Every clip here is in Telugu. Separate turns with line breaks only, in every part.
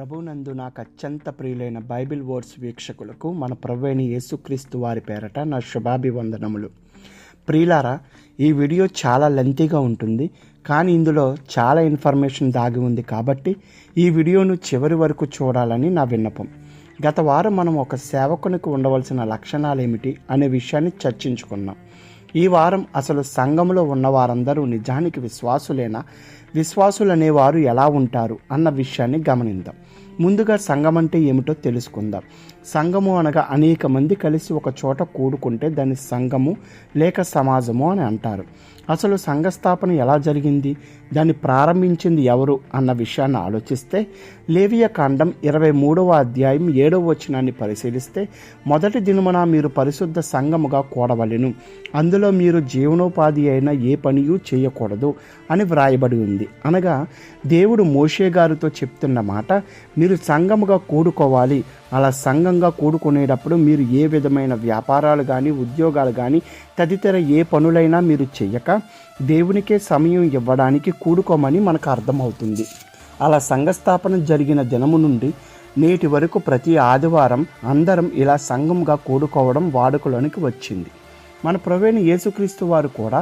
ప్రభునందు నాకు అత్యంత ప్రియులైన బైబిల్ వర్డ్స్ వీక్షకులకు మన ప్రభువైన యేసుక్రీస్తు వారి పేరట నా శుభాభివందనములు. ప్రియులారా, ఈ వీడియో చాలా లెంతీగా ఉంటుంది, కానీ ఇందులో చాలా ఇన్ఫర్మేషన్ దాగి ఉంది కాబట్టి ఈ వీడియోను చివరి వరకు చూడాలని నా విన్నపం. గత వారం మనం ఒక సేవకునికి ఉండవలసిన లక్షణాలు ఏమిటి అనే విషయాన్ని చర్చించుకున్నాం. ఈ వారం అసలు సంఘంలో ఉన్న వారందరూ నిజానికి విశ్వాసులేనా, విశ్వాసులు అనేవారు ఎలా ఉంటారు అన్న విషయాన్ని గమనిద్దాం. ముందుగా సంఘం అంటే ఏమిటో తెలుసుకుందాం. సంఘము అనగా అనేక మంది కలిసి ఒక చోట కూడుకుంటే దాన్ని సంఘము లేక సమాజము అని అంటారు. అసలు సంఘ స్థాపన ఎలా జరిగింది, దాన్ని ప్రారంభించింది ఎవరు అన్న విషయాన్ని ఆలోచిస్తే లేవియ కాండం 23వ అధ్యాయం 7వ వచనాన్ని పరిశీలిస్తే, మొదటి దినమున మీరు పరిశుద్ధ సంఘముగా కూడవలెను, అందులో మీరు జీవనోపాధి అయిన ఏ పనియూ చేయకూడదు అని వ్రాయబడి ఉంది. అనగా దేవుడు మోషే గారితో చెప్తున్న మాట, మీరు సంఘముగా కూడుకోవాలి. అలా సంఘంగా కూడుకునేటప్పుడు మీరు ఏ విధమైన వ్యాపారాలు కానీ ఉద్యోగాలు కానీ తదితర ఏ పనులైనా మీరు చెయ్యక దేవునికే సమయం ఇవ్వడానికి కూడుకోమని మనకు అర్థమవుతుంది. అలా సంఘస్థాపన జరిగిన దినము నుండి నేటి వరకు ప్రతి ఆదివారం అందరం ఇలా సంఘంగా కూడుకోవడం వాడుకలోనికి వచ్చింది. మన ప్రభువైన యేసుక్రీస్తు వారు కూడా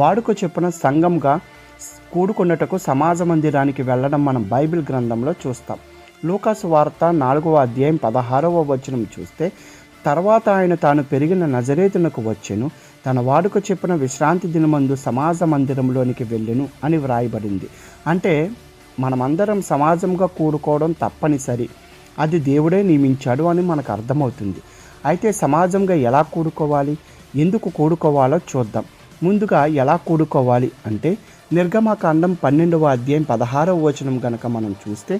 వాడుక చెప్పిన సంఘంగా కూడుకున్నటకు సమాజ మందిరానికి వెళ్ళడం మనం బైబిల్ గ్రంథంలో చూస్తాం. లూకాసు వార్త 4వ అధ్యాయం 16వ వచనం చూస్తే, తర్వాత ఆయన తాను పెరిగిన నజరేతునకు వచ్చెను, తన వాడుక చెప్పిన విశ్రాంతి దినమందు సమాజ మందిరంలోనికి వెళ్ళెను అని వ్రాయబడింది. అంటే మనమందరం సమాజంగా కూడుకోవడం తప్పనిసరి, అది దేవుడే నియమించాడు అని మనకు అర్థమవుతుంది. అయితే సమాజంగా ఎలా కూడుకోవాలి, ఎందుకు కూడుకోవాలో చూద్దాం. ముందుగా ఎలా కూడుకోవాలి అంటే నిర్గమకాండం 12వ అధ్యాయం 16వ వచనం గనక మనం చూస్తే,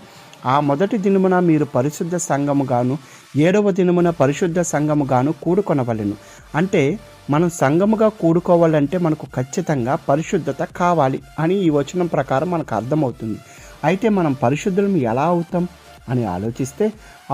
ఆ మొదటి దినమున మీరు పరిశుద్ధ సంఘముగాను 7వ దినమున పరిశుద్ధ సంఘముగాను కూడుకొనవలెను. అంటే మనం సంఘముగా కూడుకోవాలంటే మనకు ఖచ్చితంగా పరిశుద్ధత కావాలి అని ఈ వచనం ప్రకారం మనకు అర్థమవుతుంది. అయితే మనం పరిశుద్ధులం ఎలా అవుతాం అని ఆలోచిస్తే,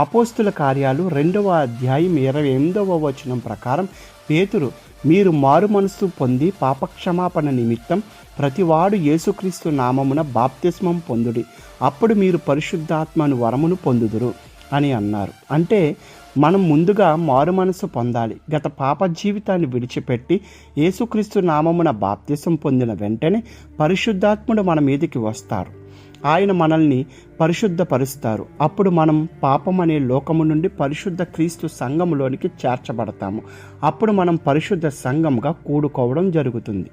అపోస్తుల కార్యాలు 2వ అధ్యాయం 28వ వచనం ప్రకారం పేతురు, మీరు మారు మనస్సు పొంది పాపక్షమాపణ నిమిత్తం ప్రతివాడు యేసుక్రీస్తు నామమున బాప్తిస్మం పొందుడి, అప్పుడు మీరు పరిశుద్ధాత్మను వరమును పొందుదురు అని అన్నారు. అంటే మనం ముందుగా మారు మనసు పొందాలి. గత పాప జీవితాన్ని విడిచిపెట్టి యేసుక్రీస్తు నామమున బాప్తిసం పొందిన వెంటనే పరిశుద్ధాత్ముడు మన మీదకి వస్తారు. ఆయన మనల్ని పరిశుద్ధపరుస్తారు. అప్పుడు మనం పాపం అనే లోకము నుండి పరిశుద్ధ క్రీస్తు సంఘములోనికి చేర్చబడతాము. అప్పుడు మనం పరిశుద్ధ సంఘముగా కూడుకోవడం జరుగుతుంది.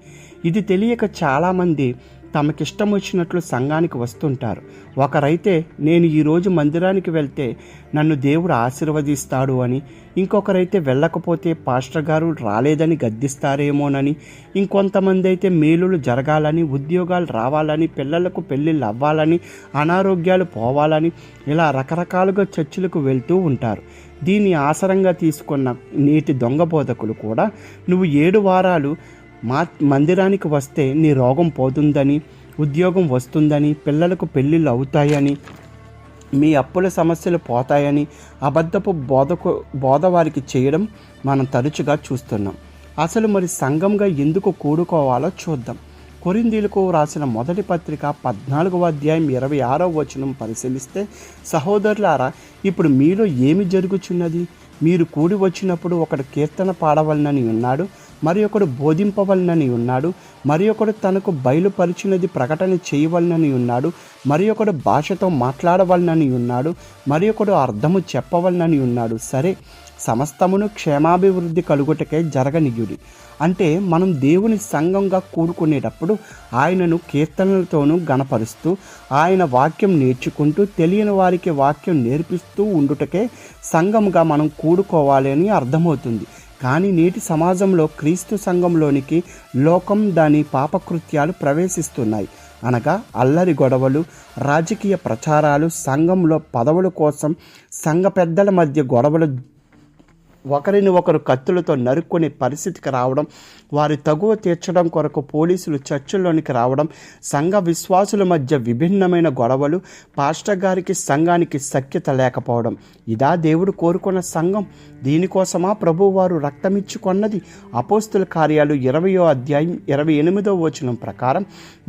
ఇది తెలియక చాలామంది తమకిష్టం వచ్చినట్లు సంఘానికి వస్తుంటారు. ఒకరైతే నేను ఈరోజు మందిరానికి వెళ్తే నన్ను దేవుడు ఆశీర్వదిస్తాడు అని, ఇంకొకరైతే వెళ్ళకపోతే పాస్టర్ గారు రాలేదని గద్దిస్తారేమోనని, ఇంకొంతమంది అయితే మేలులు జరగాలని, ఉద్యోగాలు రావాలని, పిల్లలకు పెళ్ళిళ్ళు అవ్వాలని, అనారోగ్యాలు పోవాలని, ఇలా రకరకాలుగా చర్చిలకు వెళ్తూ ఉంటారు. దీన్ని ఆసరంగా తీసుకున్న నేటి దొంగ బోధకులు కూడా నువ్వు 7 వారాలు మందిరానికి వస్తే నీ రోగం పోతుందని, ఉద్యోగం వస్తుందని, పిల్లలకు పెళ్ళిళ్ళు అవుతాయని, మీ అప్పుల సమస్యలు పోతాయని అబద్ధపు బోధ వారికి చేయడం మనం తరచుగా చూస్తున్నాం. అసలు మరి సంఘంగా ఎందుకు కూడుకోవాలో చూద్దాం. కొరింథీయులకు రాసిన మొదటి పత్రిక 14వ అధ్యాయం 26వ వచనం పరిశీలిస్తే, సహోదరులారా, ఇప్పుడు మీలో ఏమి జరుగుచున్నది? మీరు కూడి వచ్చినప్పుడు ఒకడు కీర్తన పాడవలనని ఉన్నాడు, మరి ఒకడు బోధింపవలనని ఉన్నాడు, మరి ఒకడు తనకు బయలుపరిచినది ప్రకటన చేయవలనని ఉన్నాడు, మరి ఒకడు భాషతో మాట్లాడవలనని ఉన్నాడు, మరి ఒకడు అర్థము చెప్పవలనని ఉన్నాడు. సరే, సమస్తమును క్షేమాభివృద్ధి కలుగుటకే జరగనియుడి. అంటే మనం దేవుని సంఘంగా కూడుకునేటప్పుడు ఆయనను కీర్తనలతోనూ గణపరుస్తూ, ఆయన వాక్యం నేర్చుకుంటూ, తెలియని వారికి వాక్యం నేర్పిస్తూ ఉండుటకే సంఘంగా మనం కూడుకోవాలి అని అర్థమవుతుంది. కానీ నేటి సమాజంలో క్రీస్తు సంఘంలోనికి లోకం దాని పాపకృత్యాలు ప్రవేశిస్తున్నాయి. అనగా అల్లరి గొడవలు, రాజకీయ ప్రచారాలు, సంఘంలో పదవుల కోసం సంఘ పెద్దల మధ్య గొడవలు ఒకరిని ఒకరు కత్తులతో నరుక్కునే పరిస్థితికి రావడం, వారి తగువ తీర్చడం కొరకు పోలీసులు చర్చిల్లోనికి రావడం, సంఘ విశ్వాసుల మధ్య విభిన్నమైన గొడవలు, పాస్టర్ గారికి సంఘానికి సఖ్యత లేకపోవడం. ఇదా దేవుడు కోరుకున్న సంఘం? దీనికోసమా ప్రభువారు రక్తమిచ్చి కొన్నది? అపోస్తుల కార్యాలు 20వ అధ్యాయం 28వ వచనం ప్రకారం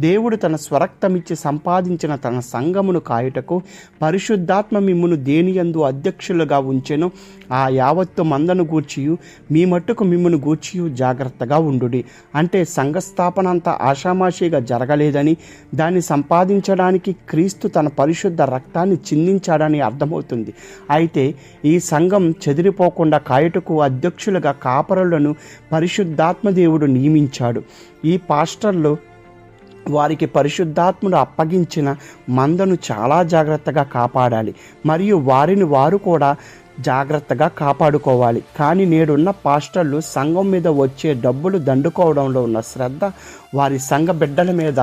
దేవుడు తన స్వరక్తమిచ్చి సంపాదించిన తన సంఘమును కాయుటకు పరిశుద్ధాత్మ మిమ్మును దేనియందు అధ్యక్షులుగా ఉంచెను, ఆ యావత్తు మందను గూర్చియు మీ మట్టుకు మిమ్మును గూర్చియు జాగ్రత్తగా ఉండుడి. అంటే సంఘస్థాపన అంతా ఆషామాషిగా జరగలేదని, దాన్ని సంపాదించడానికి క్రీస్తు తన పరిశుద్ధ రక్తాన్ని చిందించాడని అర్థమవుతుంది. అయితే ఈ సంఘం చెదిరిపోకుండా కాయుటకు అధ్యక్షులుగా కాపరులను పరిశుద్ధాత్మ దేవుడు నియమించాడు. ఈ పాస్టర్లు వారికి పరిశుద్ధాత్ముడు అప్పగించిన మందను చాలా జాగ్రత్తగా కాపాడాలి, మరియు వారిని వారు కూడా జాగ్రత్తగా కాపాడుకోవాలి. కానీ నేడున్న పాస్టర్లు సంఘం మీద వచ్చే డబ్బులు దండుకోవడంలో ఉన్న శ్రద్ధ వారి సంఘ బిడ్డల మీద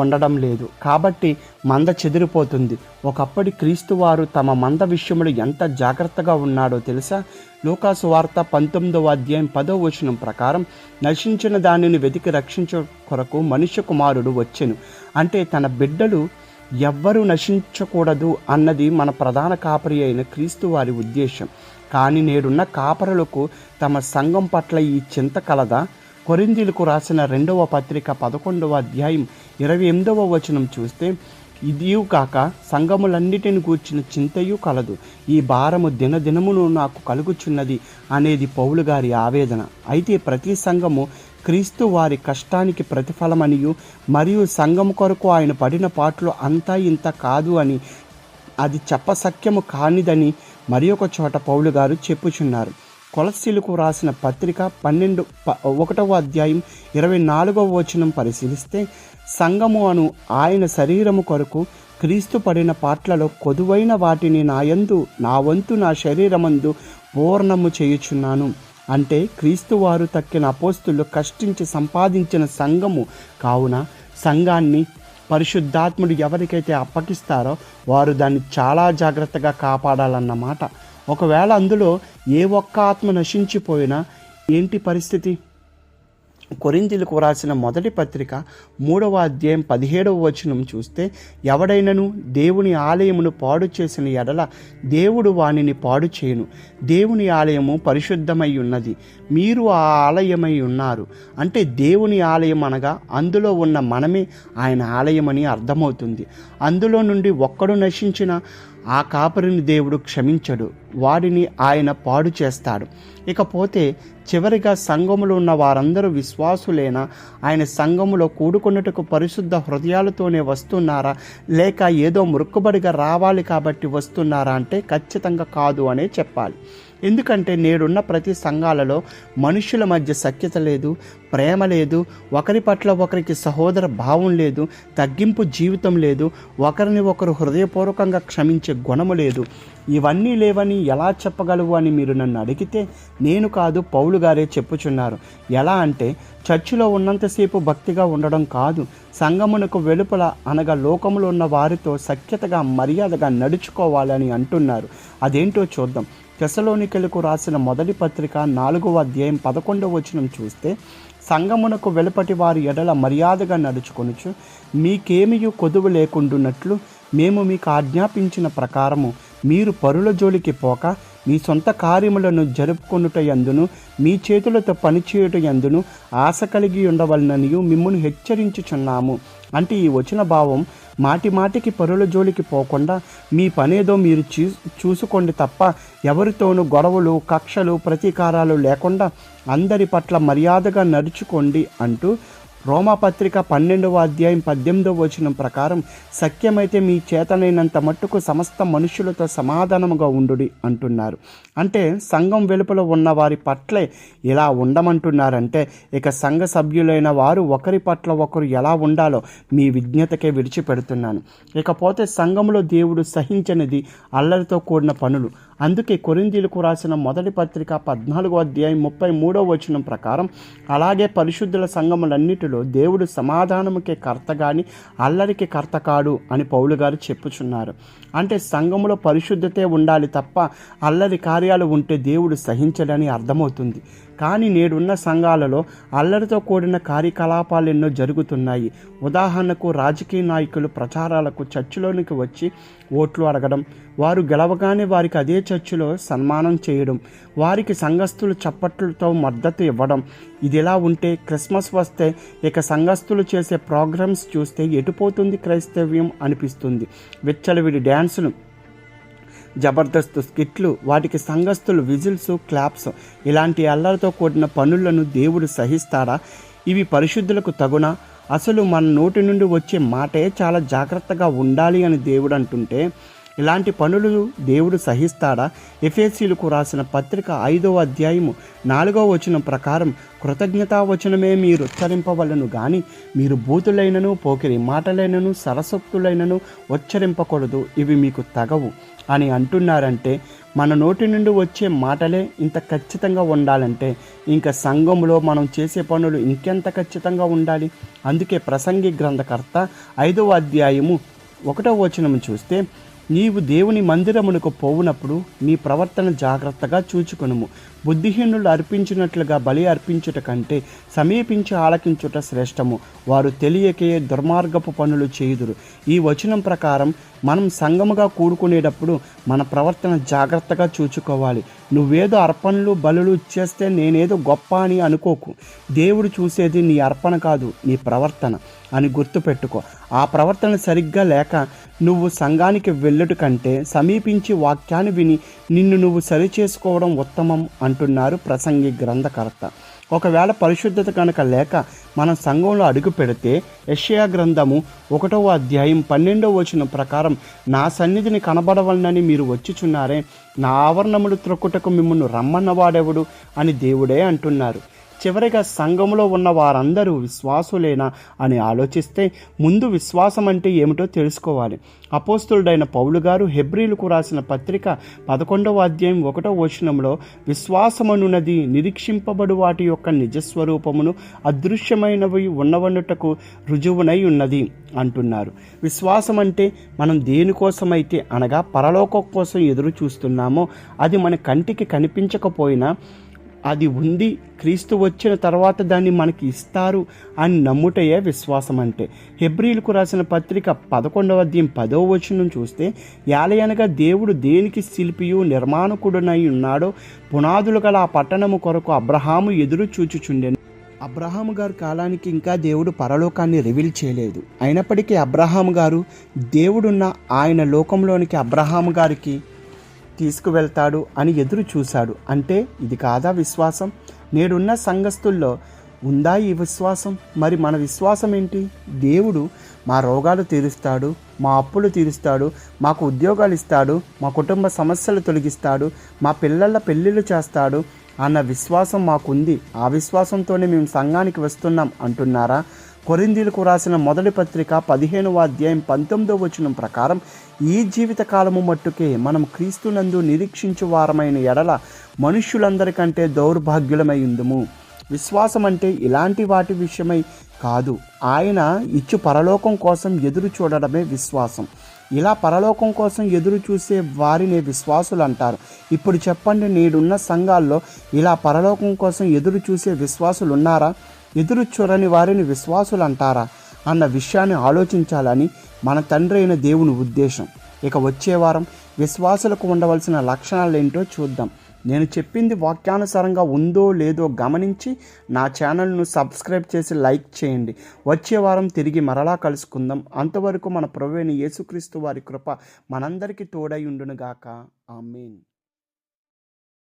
ఉండడం లేదు. కాబట్టి మంద చెదిరిపోతుంది. ఒకప్పటి క్రీస్తు వారు తమ మంద విషయంలో ఎంత జాగ్రత్తగా ఉన్నాడో తెలుసా? లూకాసు వార్త 19వ అధ్యాయం 10వ వచనం ప్రకారం నశించిన దానిని వెతికి రక్షించే కొరకు మనుష్య కుమారుడు వచ్చెను. అంటే తన బిడ్డలు ఎవ్వరూ నశించకూడదు అన్నది మన ప్రధాన కాపరి అయిన క్రీస్తు వారి ఉద్దేశం. కానీ నేడున్న కాపరులకు తమ సంఘం పట్ల ఈ చింత కలదా? కొరింథీయులకు రాసిన 2వ పత్రిక 11వ అధ్యాయం 28వ వచనం చూస్తే, ఇదియు కాక సంఘములన్నిటిని గూర్చిన చింతయు కలదు, ఈ భారము దినదినమును నాకు కలుగుచున్నది అనేది పౌలు గారి ఆవేదన. అయితే ప్రతి సంఘము క్రీస్తు వారి కష్టానికి ప్రతిఫలమనియు, మరియు సంఘం కొరకు ఆయన పడిన పాటలు అంతా ఇంత కాదు అని, అది చెప్పసఖ్యము కానిదని మరి ఒక చోట పౌలు గారు చెప్పుచున్నారు. కొలస్సీలకు రాసిన పత్రిక 1వ అధ్యాయం 24వ వచనం పరిశీలిస్తే, సంఘము అను ఆయన శరీరము కొరకు క్రీస్తు పడిన పాటలలో కొదువైన వాటిని నా వంతు నా శరీరమందు పూర్ణము చేయుచున్నాను. అంటే క్రీస్తు వారు తక్కిన అపోస్తులు కష్టించి సంపాదించిన సంఘము కావున సంఘాన్ని పరిశుద్ధాత్ముడు ఎవరికైతే అప్పగిస్తారో వారు దాన్ని చాలా జాగ్రత్తగా కాపాడాలన్నమాట. ఒకవేళ అందులో ఏ ఒక్క ఆత్మ నశించిపోయినా ఏంటి పరిస్థితి? కొరింథీయులకు రాసిన మొదటి పత్రిక 3వ అధ్యాయం 17వ వచనం చూస్తే, ఎవడైనను దేవుని ఆలయమును పాడు చేసిన ఎడల దేవుడు వానిని పాడు చేయును. దేవుని ఆలయము పరిశుద్ధమై ఉన్నది, మీరు ఆ ఆలయమై ఉన్నారు. అంటే దేవుని ఆలయం అనగా అందులో ఉన్న మనమే ఆయన ఆలయమని అర్థమవుతుంది. అందులో నుండి ఒక్కడు నశించిన ఆ కాపరిని దేవుడు క్షమించడు, వాడిని ఆయన పాడు చేస్తాడు. ఇకపోతే చివరిగా సంఘములో ఉన్న వారందరూ విశ్వాసులేనా? ఆయన సంఘములో కూడుకున్నట్టుకు పరిశుద్ధ హృదయాలతోనే వస్తున్నారా, లేక ఏదో మొక్కుబడిగా రావాలి కాబట్టి వస్తున్నారా అంటే ఖచ్చితంగా కాదు అనే చెప్పాలి. ఎందుకంటే నేడున్న ప్రతి సంఘాలలో మనుషుల మధ్య సఖ్యత లేదు, ప్రేమ లేదు, ఒకరి పట్ల ఒకరికి సహోదర భావం లేదు, తగ్గింపు జీవితం లేదు, ఒకరిని ఒకరు హృదయపూర్వకంగా క్షమించే గుణము లేదు. ఇవన్నీ లేవని ఎలా చెప్పగలవు అని మీరు నన్ను అడిగితే నేను కాదు, పౌలు గారే చెప్పుచున్నారు. ఎలా అంటే చర్చిలో ఉన్నంతసేపు భక్తిగా ఉండడం కాదు, సంఘమునకు వెలుపల అనగా లోకములో ఉన్న వారితో సఖ్యతగా మర్యాదగా నడుచుకోవాలని అంటున్నారు. అదేంటో చూద్దాం. తెస్సలోనికలకు రాసిన మొదటి పత్రిక 4వ అధ్యాయం 11వ వచనం చూస్తే, సంఘమునకు వెలుపటి వారి ఎడల మర్యాదగా నడుచుకొనుచు మీకేమియు కొదువు లేకుండున్నట్లు మేము మీకు ఆజ్ఞాపించిన ప్రకారము మీరు పరుల జోలికి పోక మీ సొంత కార్యములను జరుపుకొనుట యందును మీ చేతులతో పనిచేయుట యందును ఆశ కలిగి ఉండవలననియు మిమ్మును హెచ్చరించుచున్నాము. అంటే ఈ వచన భావం మాటి మాటికి పరుల జోలికి పోకుండా మీ పనేదో మీరు చూసుకోండి తప్ప ఎవరితోనూ గొడవలు, కక్షలు, ప్రతీకారాలు లేకుండా అందరి పట్ల మర్యాదగా నడుచుకోండి అంటూ రోమాపత్రిక 12వ అధ్యాయం 18వ వచనం ప్రకారం సఖ్యమైతే మీ చేతనైనంత మట్టుకు సమస్త మనుషులతో సమాధానముగా ఉండుడి అంటున్నారు. అంటే సంఘం వెలుపల ఉన్న వారి పట్లే ఇలా ఉండమంటున్నారంటే ఇక సంఘ సభ్యులైన వారు ఒకరి పట్ల ఒకరు ఎలా ఉండాలో మీ విజ్ఞతకే విడిచిపెడుతున్నాను. ఇకపోతే సంఘంలో దేవుడు సహించనిది అల్లరితో కూడిన పనులు. అందుకే కొరింథీయులకు రాసిన మొదటి పత్రిక 14వ అధ్యాయం 33వ వచనం ప్రకారం, అలాగే పరిశుద్ధుల సంఘములన్నిటిలో దేవుడు సమాధానముకే కర్త గాని అల్లరికి కర్త కాడు అని పౌలు గారు చెప్పుచున్నారు. అంటే సంఘములో పరిశుద్ధతే ఉండాలి తప్ప అల్లరి కార్యాలు ఉంటే దేవుడు సహించడని అర్థమవుతుంది. కానీ నేడున్న సంఘాలలో అల్లరితో కూడిన కార్యకలాపాలు ఎన్నో జరుగుతున్నాయి. ఉదాహరణకు రాజకీయ నాయకులు ప్రచారాలకు చర్చిలోనికి వచ్చి ఓట్లు అడగడం, వారు గెలవగానే వారికి అదే చర్చిలో సన్మానం చేయడం, వారికి సంఘస్థులు చప్పట్లతో మద్దతు ఇవ్వడం. ఇదిలా ఉంటే క్రిస్మస్ వస్తే ఇక సంఘస్థులు చేసే ప్రోగ్రామ్స్ చూస్తే ఎటుపోతుంది క్రైస్తవ్యం అనిపిస్తుంది. విచ్చలవిడి డ్యాన్సులు, జబర్దస్త్ స్కిట్లు, వాటికి సంఘస్థులు విజిల్స్, క్లాప్స్, ఇలాంటి అల్లరితో కూడిన పనులను దేవుడు సహిస్తాడా? ఇవి పరిశుద్ధులకు తగునా? అసలు మన నోటి నుండి వచ్చే మాటే చాలా జాగ్రత్తగా ఉండాలి అని దేవుడు అంటుంటే ఇలాంటి పనులు దేవుడు సహిస్తాడా? ఎఫెసీయులకు రాసిన పత్రిక 5వ అధ్యాయము 4వ వచనం ప్రకారం, కృతజ్ఞతావచనమే మీరు ఉచ్చరింపవలను గాని మీరు బూతులైనను పోకిరి మాటలైనను సరసక్తులైనను ఉచ్చరింపకూడదు, ఇవి మీకు తగవు అని అంటున్నారంటే మన నోటి నుండి వచ్చే మాటలే ఇంత ఖచ్చితంగా ఉండాలంటే ఇంకా సంఘంలో మనం చేసే పనులు ఇంకెంత ఖచ్చితంగా ఉండాలి. అందుకే ప్రసంగి గ్రంథకర్త 5వ అధ్యాయము 1వ వచనం చూస్తే, నీవు దేవుని మందిరమునకు పోవునప్పుడు నీ ప్రవర్తన జాగ్రత్తగా చూచుకొనుము. బుద్ధిహీనులు అర్పించినట్లుగా బలి అర్పించుట కంటే సమీపించి ఆలకించుట శ్రేష్టము. వారు తెలియకే దుర్మార్గపు పనులు చేయుదురు. ఈ వచనం ప్రకారం మనం సంఘముగా కూడుకునేటప్పుడు మన ప్రవర్తన జాగ్రత్తగా చూచుకోవాలి. నువ్వేదో అర్పణలు బలులు ఇచ్చేస్తే నేనేదో గొప్ప అని అనుకోకు. దేవుడు చూసేది నీ అర్పణ కాదు, నీ ప్రవర్తన అని గుర్తుపెట్టుకో. ఆ ప్రవర్తన సరిగ్గా లేక నువ్వు సంఘానికి వెళ్ళుట కంటే సమీపించి వాక్యాన్ని విని నిన్ను నువ్వు సరిచేసుకోవడం ఉత్తమం అంటున్నారు ప్రసంగి గ్రంథకర్త. ఒకవేళ పరిశుద్ధత కనుక లేక మనం సంఘంలో అడుగు పెడితే యెషయా గ్రంథము 1వ అధ్యాయం 12వ వచనం ప్రకారం, నా సన్నిధిని కనబడవలనని మీరు వచ్చుచున్నారే, నా ఆవరణములు త్రొక్కుటకు మిమ్మల్ని రమ్మన్నవాడెవడు అని దేవుడే అంటున్నారు. చివరిగా సంఘంలో ఉన్న వారందరూ విశ్వాసులేనా అని ఆలోచిస్తే ముందు విశ్వాసం అంటే ఏమిటో తెలుసుకోవాలి. అపోస్తులుడైన పౌలు గారు హెబ్రీలకు రాసిన పత్రిక 11వ అధ్యాయం 1వ వచనంలో, విశ్వాసమనున్నది నిరీక్షింపబడు వాటి యొక్క నిజస్వరూపమును అదృశ్యమైనవి ఉన్నవనుటకు రుజువునై ఉన్నది అంటున్నారు. విశ్వాసం అంటే మనం దేనికోసమైతే అనగా పరలోకం కోసం ఎదురు చూస్తున్నామో అది మన కంటికి కనిపించకపోయినా అది ఉంది, క్రీస్తు వచ్చిన తర్వాత దాన్ని మనకి ఇస్తారు అని నమ్ముటయే విశ్వాసం అంటే. హెబ్రీలకు రాసిన పత్రిక 11వ అధ్యాయం 10వ వచనం చూస్తే, యాలయనగా దేవుడు దేనికి శిల్పియు నిర్మాణకుడునై ఉన్నాడో పునాదులు గల ఆ పట్టణము కొరకు అబ్రహాము ఎదురు చూచుచుండెను. అబ్రహాము గారు కాలానికి ఇంకా దేవుడు పరలోకాన్ని రివీల్ చేయలేదు. అయినప్పటికీ అబ్రహాము గారు దేవుడున్న ఆయన లోకంలోనికి అబ్రహాము గారికి తీసుకువెళ్తాడు అని ఎదురు చూశాడు. అంటే ఇది కాదా విశ్వాసం? నేడున్న సంఘస్థుల్లో ఉందా ఈ విశ్వాసం? మరి మన విశ్వాసం ఏంటి? దేవుడు మా రోగాలు తీరుస్తాడు, మా అప్పులు తీరుస్తాడు, మాకు ఉద్యోగాలు ఇస్తాడు, మా కుటుంబ సమస్యలు తొలగిస్తాడు, మా పిల్లల పెళ్ళిళ్ళు చేస్తాడు అన్న విశ్వాసం మాకుంది. ఆ విశ్వాసంతోనే మేము సంఘానికి వస్తున్నాం అంటున్నారా? కొరింథీయులకు రాసిన మొదటి పత్రిక 15వ అధ్యాయం 19వ వచనం ప్రకారం, ఈ జీవిత కాలము మట్టుకే మనం క్రీస్తునందు నిరీక్షించు వారమైన ఎడల మనుష్యులందరికంటే దౌర్భాగ్యులమై ఉందుము. విశ్వాసం అంటే ఇలాంటి వాటి విషయమై కాదు, ఆయన ఇచ్చు పరలోకం కోసం ఎదురు చూడడమే విశ్వాసం. ఇలా పరలోకం కోసం ఎదురు చూసే వారిని విశ్వాసులు అంటారు. ఇప్పుడు చెప్పండి, నేడున్న సంఘాల్లో ఇలా పరలోకం కోసం ఎదురు చూసే విశ్వాసులు ఉన్నారా? ఎదురు చూడని వారిని విశ్వాసులు అంటారా అన్న విషయాన్ని ఆలోచించాలని మన తండ్రి అయిన దేవుని ఉద్దేశం. ఇక వచ్చే వారం విశ్వాసులకు ఉండవలసిన లక్షణాలు ఏంటో చూద్దాం. నేను చెప్పింది వాక్యానుసారంగా ఉందో లేదో గమనించి నా ఛానల్ను సబ్స్క్రైబ్ చేసి లైక్ చేయండి. వచ్చే వారం తిరిగి మరలా కలుసుకుందాం. అంతవరకు మన ప్రభువైన యేసుక్రీస్తు వారి కృప మనందరికీ తోడై ఉండునుగాక. ఆమేన్.